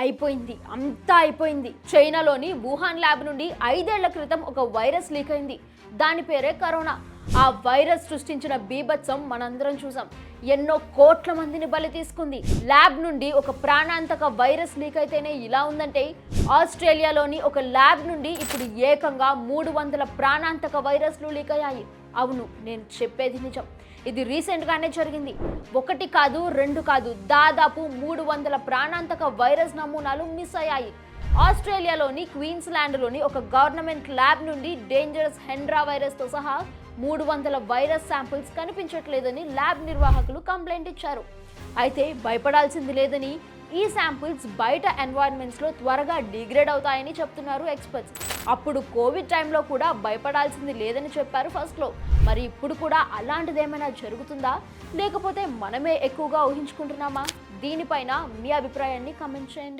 అయిపోయింది, అంతా అయిపోయింది. చైనాలోని వుహాన్ ల్యాబ్ నుండి 5 ఏళ్ల క్రితం ఒక వైరస్ లీక్ అయింది. దాని పేరే కరోనా. ఆ వైరస్ సృష్టించిన బీభత్సం మనందరం చూసాం. ఎన్నో కోట్ల మందిని బలి తీసుకుంది. ల్యాబ్ నుండి ఒక ప్రాణాంతక వైరస్ లీక్ అయితేనే ఇలా ఉందంటే, ఆస్ట్రేలియాలోని ఒక ల్యాబ్ నుండి ఇప్పుడు ఏకంగా 300 ప్రాణాంతక వైరస్లు లీక్ అయ్యాయి. అవును, నేను చెప్పేది నిజం. ఇది రీసెంట్గానే జరిగింది. 1 కాదు 2 కాదు, దాదాపు 300 ప్రాణాంతక వైరస్ నమూనాలు మిస్ అయ్యాయి. ఆస్ట్రేలియాలోని క్వీన్స్లాండ్లోని ఒక గవర్నమెంట్ ల్యాబ్ నుండి డేంజరస్ హెండ్రా వైరస్తో సహా 300 వైరస్ శాంపిల్స్ కనిపించట్లేదని ల్యాబ్ నిర్వాహకులు కంప్లైంట్ ఇచ్చారు. అయితే భయపడాల్సింది లేదని, ఈ శాంపిల్స్ బయట ఎన్వైరన్మెంట్స్లో త్వరగా డిగ్రేడ్ అవుతాయని చెప్తున్నారు ఎక్స్పర్ట్స్. అప్పుడు కోవిడ్ టైంలో కూడా భయపడాల్సింది లేదని చెప్పారు ఫస్ట్లో. మరి ఇప్పుడు కూడా అలాంటిదేమైనా జరుగుతుందా, లేకపోతే మనమే ఎక్కువగా ఊహించుకుంటున్నామా? దీనిపైన మీ అభిప్రాయాన్ని కామెంట్ చేయండి.